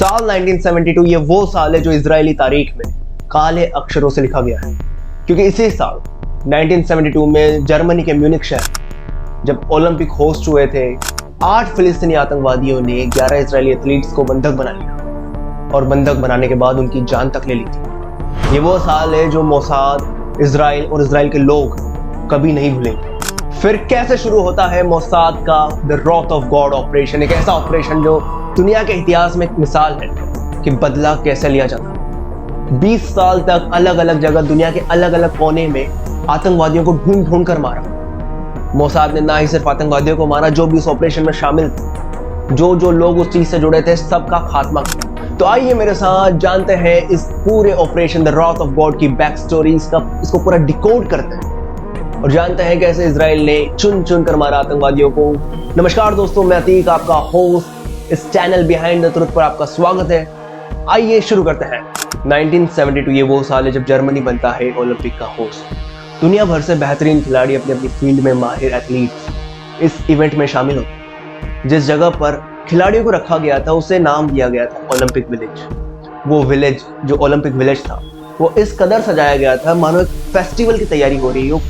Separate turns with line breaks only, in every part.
साल 1972 ये वो साल है जो इजरायली तारीख में काले अक्षरों से लिखा गया है, क्योंकि इसी साल 1972 में जर्मनी के म्यूनिख शहर जब ओलंपिक होस्ट हुए थे, 8 फिलिस्तीनी आतंकवादियों ने 11 इजरायली एथलीट्स को बंधक बना लिया और बंधक बनाने के बाद उनकी जान तक ले ली थी। ये वो साल है जो मोसाद, इजराइल और इजराइल के लोग कभी नहीं भूलेंगे। फिर कैसे शुरू होता है मोसाद का द रॉथ ऑफ गॉड ऑपरेशन, एक ऐसा ऑपरेशन जो दुनिया के इतिहास में एक मिसाल है कि बदला कैसे लिया जाता। 20 साल तक अलग अलग जगह दुनिया के अलग अलग कोने में आतंकवादियों को ढूंढ ढूंढ कर मारा। मोसाद ने ना ही सिर्फ आतंकवादियों को मारा, जो भी उस ऑपरेशन में शामिल थे, जो लोग उस चीज से जुड़े थे, सबका खात्मा किया। तो आइए मेरे साथ जानते हैं इस पूरे ऑपरेशन द रॉथ ऑफ गॉड की बैक स्टोरी, इसको पूरा डिकोड करते हैं और जानते हैं कैसे इजराइल ने चुन चुन कर मारा आतंकवादियों को। नमस्कार दोस्तों, मैं अतीक आपका होस्ट, इस चैनल बिहाइंड द ट्रुथ पर आपका स्वागत है। आइए शुरू करते हैं। 1972 ये वो साल है जब जर्मनी बनता है ओलंपिक का होस्ट। दुनिया भर से बेहतरीन खिलाड़ी अपनी अपनी फील्ड में माहिर एथलीट्स इस इवेंट में शामिल होते। जिस जगह पर खिलाड़ियों को रखा गया था उसे नाम दिया गया था ओलंपिक विलेज। वो विलेज जो ओलंपिक विलेज था वो इस कदर सजाया गया था मानो एक फेस्टिवल की तैयारी हो रही हो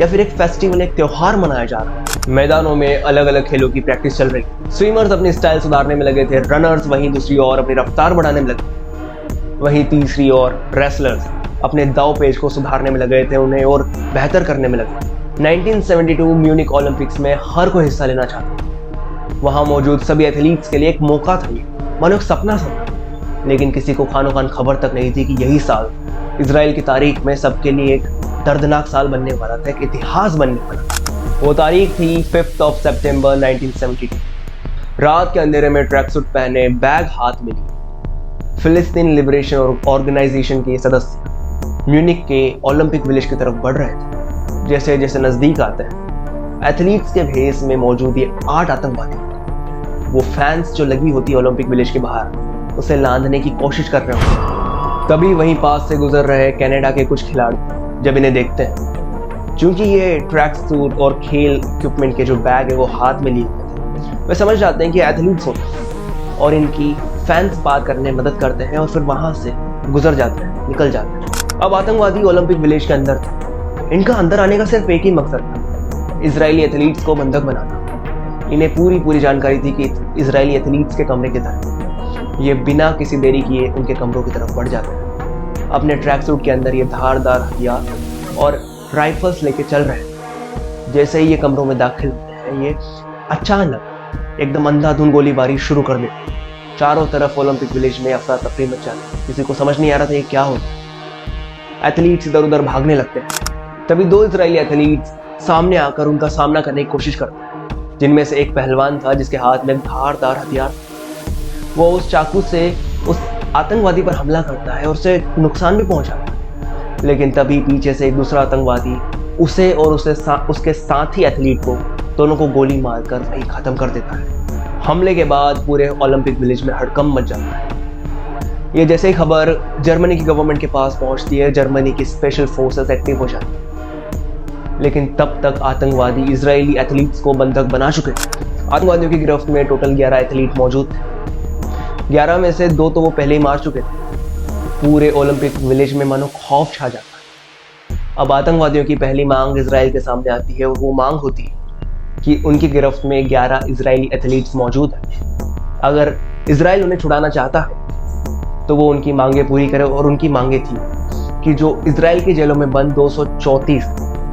या फिर एक फेस्टिवल, एक त्योहार मनाया जा रहा है। मैदानों में अलग अलग खेलों की प्रैक्टिस चल रही। स्विमर्स अपनी स्टाइल सुधारने में लगे थे, रनर्स वहीं दूसरी ओर अपनी रफ्तार बढ़ाने में लगे, वहीं तीसरी ओर रेसलर्स अपने दाव पेच को सुधारने में लगे थे, उन्हें और बेहतर करने में लगे। 1972 म्यूनिक ओलंपिक्स में हर कोई हिस्सा लेना चाहता। वहां मौजूद सभी एथलीट्स के लिए एक मौका था, ये मानो एक सपना था। लेकिन किसी को खानो खान खबर तक नहीं थी कि यही साल इजराइल की तारीख में सबके लिए एक दर्दनाक साल बनने वाला था, एक इतिहास बनने वाला था। वो तारीख थी 5 सितंबर 1972। रात के अंधेरे में ट्रैक सूट पहने, बैग हाथ में लिए फिलिस्तीन लिबरेशन ऑर्गेनाइजेशन के सदस्य म्यूनिक के ओलंपिक विलेज की तरफ बढ़ रहे थे। जैसे जैसे नजदीक आते हैं, एथलीट्स के भेस में मौजूद ये 8 आतंकवादी वो फैंस जो लगी होती है ओलंपिक विलेज के बाहर, उसे लांघने की कोशिश कर रहे होते। तभी वहीं पास से गुजर रहे कनाडा के कुछ खिलाड़ी जब इन्हें देखते हैं, क्योंकि ये ट्रैक सूट और खेल इक्विपमेंट के जो बैग है वो हाथ में लिए थे, वे समझ जाते हैं कि एथलीट्स होते और इनकी फैंस पार करने में मदद करते हैं और फिर वहां से गुजर जाते हैं, निकल जाते हैं। अब आतंकवादी ओलंपिक विलेज के अंदर थे। इनका अंदर आने का सिर्फ एक ही मकसद था, इजरायली एथलीट्स को बंधक बनाना। इन्हें पूरी जानकारी थी कि इजरायली एथलीट्स के कमरे की तरफ ये बिना किसी देरी किए उनके कमरों की तरफ बढ़ जाते हैं। अपने ट्रैक सूट के अंदर ये धारदार हथियार और राइफल्स लेके चल रहे हैं। जैसे ही ये कमरों में दाखिल होते हैं, ये अचानक एकदम अंधाधुंध गोलीबारी शुरू कर देते। चारों तरफ ओलंपिक विलेज में अफरा तफरी मच जाती है। किसी को समझ नहीं आ रहा था ये क्या होता है। एथलीट्स इधर उधर भागने लगते हैं। तभी 2 इजरायली एथलीट्स सामने आकर उनका सामना करने की कोशिश करते हैं, जिनमें से एक पहलवान था जिसके हाथ में धारदार हथियार। वो उस चाकू से उस आतंकवादी पर हमला करता है और उसे नुकसान भी पहुंचाता है। लेकिन तभी पीछे से एक दूसरा आतंकवादी उसे और उसके साथी एथलीट को, दोनों को गोली मारकर वहीं खत्म कर देता है। हमले के बाद पूरे ओलंपिक विलेज में हड़कंप मच जाता है। ये जैसे ही खबर जर्मनी की गवर्नमेंट के पास पहुंचती है, जर्मनी की स्पेशल फोर्सेस एक्टिव हो जाती है। लेकिन तब तक आतंकवादी इजरायली एथलीट्स को बंधक बना चुके थे। आतंकवादियों की गिरफ्त में टोटल 11 एथलीट मौजूद थे। 11 में से 2 तो वो पहले ही मार चुके थे। पूरे ओलंपिक विलेज में मानो खौफ छा जाता है। अब आतंकवादियों की पहली मांग इजराइल के सामने आती है और वो मांग होती है कि उनकी गिरफ्त में 11 इजरायली एथलीट्स मौजूद हैं। अगर इजराइल उन्हें छुड़ाना चाहता है तो वो उनकी मांगे पूरी करे, और उनकी मांगे थी कि जो इजराइल की जेलों में बंद 234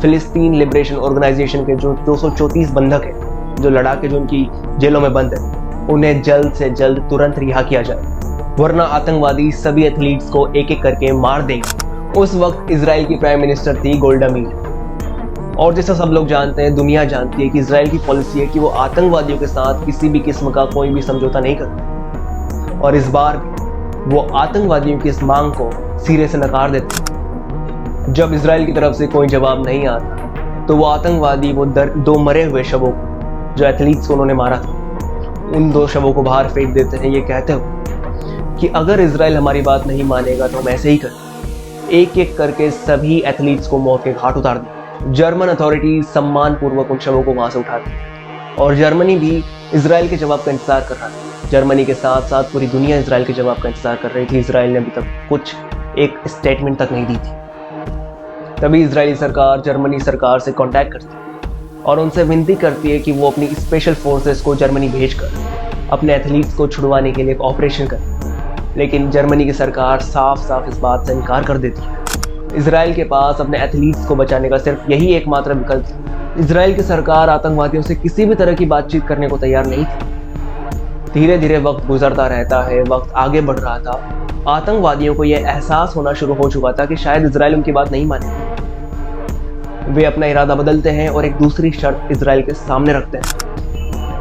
फिलिस्तीन लिबरेशन ऑर्गेनाइजेशन के जो 234 बंधक हैं, जो लड़ाके जो उनकी जेलों में बंद है, उन्हें जल्द से जल्द तुरंत रिहा किया जाए, वरना आतंकवादी सभी एथलीट्स को एक एक करके मार देंगे। उस वक्त इजराइल की प्राइम मिनिस्टर थी गोल्डा मीर। और जैसा सब लोग जानते हैं, दुनिया जानती है कि इजराइल की पॉलिसी है कि वो आतंकवादियों के साथ किसी भी किस्म का कोई भी समझौता नहीं करता। और इस बार वो आतंकवादियों की इस मांग को सिरे से नकार देते। जब इजराइल की तरफ से कोई जवाब नहीं आता तो वो आतंकवादी वो 2 मरे हुए शवों को, जो एथलीट्स को उन्होंने मारा था, उन 2 शवों को बाहर फेंक देते हैं, ये कहते हुए कि अगर इजराइल हमारी बात नहीं मानेगा तो हम ऐसे ही करें। एक एक करके सभी एथलीट्स को मौत के घाट उतार दिया। जर्मन अथॉरिटी सम्मान पूर्वक उन शवों को वहां से उठाती है और जर्मनी भी इजराइल के जवाब का इंतजार कर रहा है। जर्मनी के साथ साथ पूरी दुनिया इसराइल के जवाब का इंतजार कर रही थी। इसराइल ने अभी तक कुछ एक स्टेटमेंट तक नहीं दी थी। तभी इजरायली सरकार जर्मनी सरकार से कांटेक्ट करती है और उनसे विनती करती है कि वो अपनी स्पेशल फोर्सेस को जर्मनी भेजकर अपने एथलीट्स को छुड़वाने के लिए एक ऑपरेशन करे। लेकिन जर्मनी की सरकार साफ साफ इस बात से इनकार कर देती है। इसराइल के पास अपने एथलीट्स को बचाने का सिर्फ यही एकमात्र विकल्प था। इसराइल की सरकार आतंकवादियों से किसी भी तरह की बातचीत करने को तैयार नहीं थी। धीरे धीरे वक्त गुजरता रहता है, वक्त आगे बढ़ रहा था। आतंकवादियों को यह एहसास होना शुरू हो चुका था कि शायद इसराइल उनकी बात नहीं माने। वे अपना इरादा बदलते हैं और एक दूसरी शर्त इसराइल के सामने रखते हैं।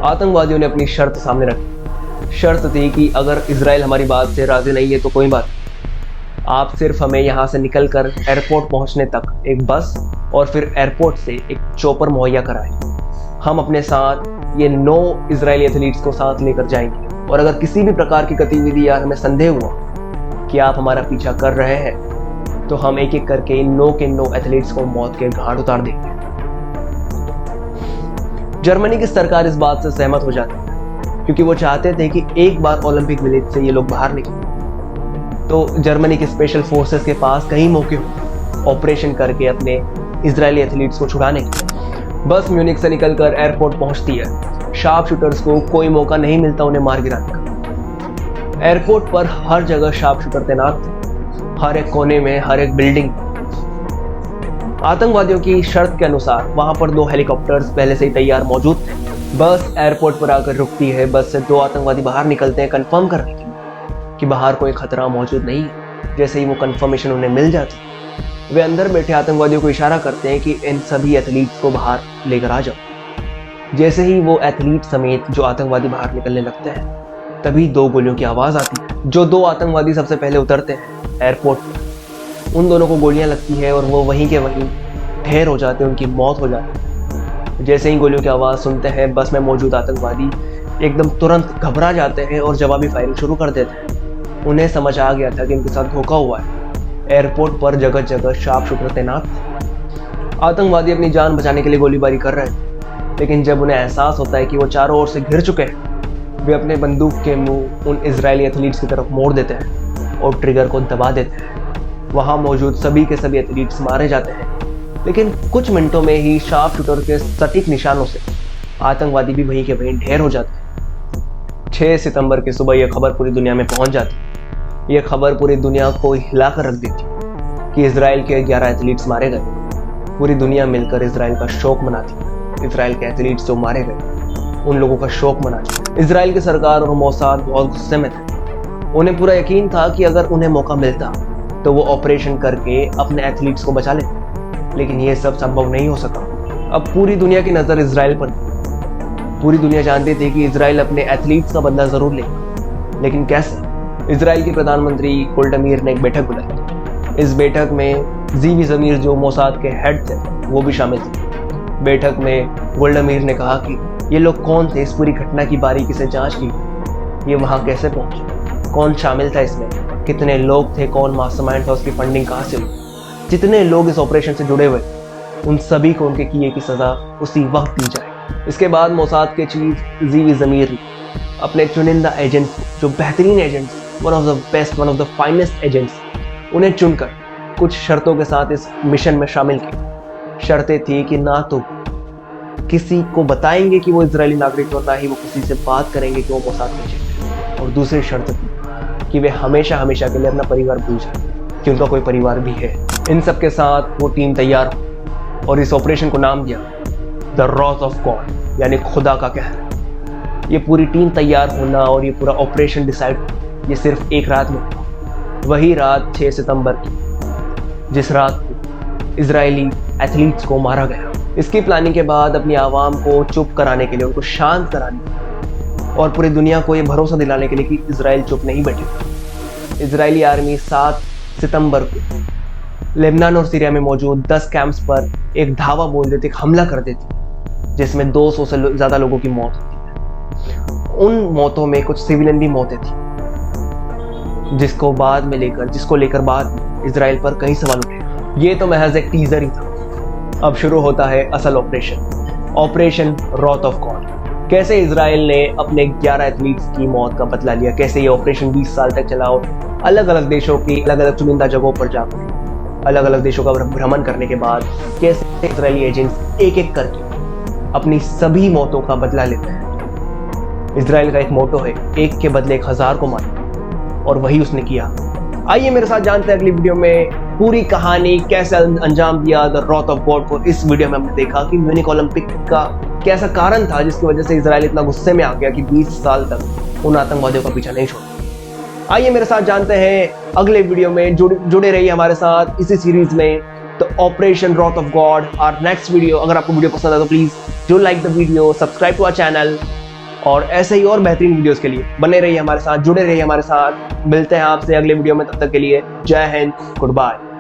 आतंकवादियों ने अपनी शर्त सामने रखी। शर्त थी कि अगर इसराइल हमारी बात से राजी नहीं है तो कोई बात, आप सिर्फ हमें यहाँ से निकलकर एयरपोर्ट पहुँचने तक एक बस और फिर एयरपोर्ट से एक चॉपर मुहैया कराएं। हम अपने साथ ये 9 इजरायली एथलीट्स को साथ लेकर जाएंगे और अगर किसी भी प्रकार की गतिविधि या हमें संदेह हुआ कि आप हमारा पीछा कर रहे हैं तो हम एक एक करके इन 9 के 9 एथलीट्स को मौत के घाट उतार देंगे। जर्मनी की सरकार इस बात से सहमत हो जाती है क्योंकि वो चाहते थे कि एक बार ओलंपिक विलेज से ये लोग बाहर निकले तो जर्मनी के स्पेशल फोर्सेस के पास कई मौके हो ऑपरेशन करके अपने इजरायली एथलीट्स को छुड़ाने के। बस म्यूनिख से निकलकर एयरपोर्ट पहुंचती है। शार्प शूटर्स को कोई मौका नहीं मिलता उन्हें मार गिराने का। एयरपोर्ट पर हर जगह शार्प शूटर तैनात थे, हर एक कोने में, हर एक बिल्डिंग। आतंकवादियों की शर्त के अनुसार वहां पर 2 हेलीकॉप्टर्स पहले से ही तैयार मौजूद थे। बस एयरपोर्ट पर आकर रुकती है। बस से 2 आतंकवादी बाहर निकलते हैं कंफर्म करने के लिए कि बाहर कोई खतरा मौजूद नहीं है। जैसे ही वो कंफर्मेशन उन्हें मिल जाती वे अंदर बैठे आतंकवादियों को इशारा करते हैं कि इन सभी एथलीट्स को बाहर लेकर आ जाओ। जैसे ही वो एथलीट समेत जो आतंकवादी बाहर निकलने लगते हैं तभी 2 गोलियों की आवाज़ आती है। जो 2 आतंकवादी सबसे पहले उतरते हैं एयरपोर्ट पर, उन दोनों को गोलियां लगती है और वो वहीं के वहीं ढेर हो जाते हैं, उनकी मौत हो जाती है। जैसे ही गोलियों की आवाज़ सुनते हैं बस में मौजूद आतंकवादी एकदम तुरंत घबरा जाते हैं और जवाबी फायरिंग शुरू कर देते हैं। उन्हें समझ आ गया था कि उनके साथ धोखा हुआ है। एयरपोर्ट पर जगह जगह शार्प शूटर तैनात थे। आतंकवादी अपनी जान बचाने के लिए गोलीबारी कर रहे हैं, लेकिन जब उन्हें एहसास होता है कि वो चारों ओर से घिर चुके हैं, वे अपने बंदूक के मुंह उन इजरायली एथलीट्स की तरफ मोड़ देते हैं और ट्रिगर को दबा देते हैं। वहां मौजूद सभी के सभी एथलीट्स मारे जाते हैं, लेकिन कुछ मिनटों में ही शार्प शूटर के सटीक निशानों से आतंकवादी भी वहीं के वहीं ढेर हो जाते हैं। 6 सितंबर की सुबह यह खबर पूरी दुनिया में पहुंच जाती। यह खबर पूरी दुनिया को हिलाकर रख देती कि इजराइल के 11 एथलीट्स मारे गए। पूरी दुनिया मिलकर इजराइल का शोक मनाती। इजराइल के एथलीट्स जो मारे गए उन लोगों का शोक मनाती। इजराइल की सरकार और मोसाद बहुत गुस्से में थे। उन्हें पूरा यकीन था कि अगर उन्हें मौका मिलता तो वो ऑपरेशन करके अपने एथलीट्स को बचा लेते, लेकिन ये सब संभव नहीं हो सका। अब पूरी दुनिया की नज़र इजराइल पर थी। पूरी दुनिया जानती थी कि इजराइल अपने एथलीट्स का बदला जरूर लेगा, लेकिन कैसे? इजराइल के प्रधानमंत्री गोल्डा मीर ने एक बैठक बुलाई। इस बैठक में ज़ीवी ज़मीर जो मोसाद के हेड थे वो भी शामिल थे। बैठक में गोल्डा मीर ने कहा कि ये लोग कौन थे, इस पूरी घटना की बारीकी से जांच की, ये वहाँ कैसे पहुँचे, कौन शामिल था इसमें, कितने लोग थे, कौन मास्टरमाइंड था, उसकी फंडिंग कहाँ से हुई, जितने लोग इस ऑपरेशन से जुड़े हुए उन सभी को उनके किए की सज़ा उसी वक्त दी जाए। इसके बाद मोसाद के चीफ ज़ीवी ज़मीर अपने चुनिंदा एजेंट्स, जो बेहतरीन agents, one of the best, one of the finest agents, उन्हें चुनकर कुछ शर्तों के साथ इस मिशन में शामिल किया। शर्तें थी कि ना तो किसी को बताएंगे कि वो इजरायली नागरिक और ना ही वो किसी से बात करेंगे कि वो मोसाद के एजेंट। और दूसरी शर्त थी कि वे हमेशा हमेशा के लिए अपना परिवार भूल जाए कि उनका कोई परिवार भी है। इन सब के साथ वो टीम तैयार हुई और इस ऑपरेशन को नाम दिया द रॉथ ऑफ गॉड, यानी खुदा का कहर। ये पूरी टीम तैयार होना और ये पूरा ऑपरेशन डिसाइड ये सिर्फ एक रात में हुआ। वही रात 6 सितंबर की, जिस रात को इजरायली एथलीट्स को मारा गया। इसकी प्लानिंग के बाद अपनी आवाम को चुप कराने के लिए, उनको शांत कराने और पूरी दुनिया को ये भरोसा दिलाने के लिए कि इजराइल चुप नहीं बैठेगा, इजरायली आर्मी 7 सितंबर को लेबनान और सीरिया में मौजूद 10 कैंप्स पर एक धावा बोल देती, एक हमला कर देती, जिसमें 200 से ज़्यादा लोगों की मौत होती है। उन मौतों में कुछ सिविलियन भी मौतें थी, जिसको लेकर बाद में इजराइल पर कई सवाल उठे। ये तो महज एक टीजर ही था। अब शुरू होता है असल operation, operation wrath of God. कैसे इजराइल ने अपने 11 एथलीट्स की मौत का बदला लिया, कैसे ये ऑपरेशन 20 साल तक चला और अलग अलग देशों की अलग अलग चुनिंदा जगहों पर जाकर अलग अलग देशों का भ्रमण करने के बाद कैसे इजरायली एजेंट्स एक एक करके अपनी सभी मौतों का बदला लेते हैं। इजराइल का एक मोटो है, एक के बदले 1000 को मारो, और वही उसने किया। आइए मेरे साथ जानते हैं अगली वीडियो में पूरी कहानी, कैसे अंजाम दिया द रॉथ ऑफ गॉड को। इस वीडियो में हमने देखा कि म्यूनिक ओलंपिक का कैसा कारण था जिसकी वजह से इजराइल इतना गुस्से में आ गया कि 20 साल तक उन आतंकवादियों का पीछा नहीं छोड़ा। आइए मेरे साथ जानते हैं अगले वीडियो में, जुड़े रहिए हमारे साथ इसी सीरीज में, the operation wrath of God, our next video. अगर आपको वीडियो पसंद आए तो please do like the video, subscribe to our channel, और ऐसे ही और बेहतरीन वीडियोस के लिए बने रहिए हमारे साथ, जुड़े रहिए हमारे साथ। मिलते हैं आपसे अगले वीडियो में, तब तक के लिए जय हिंद, गुड बाय।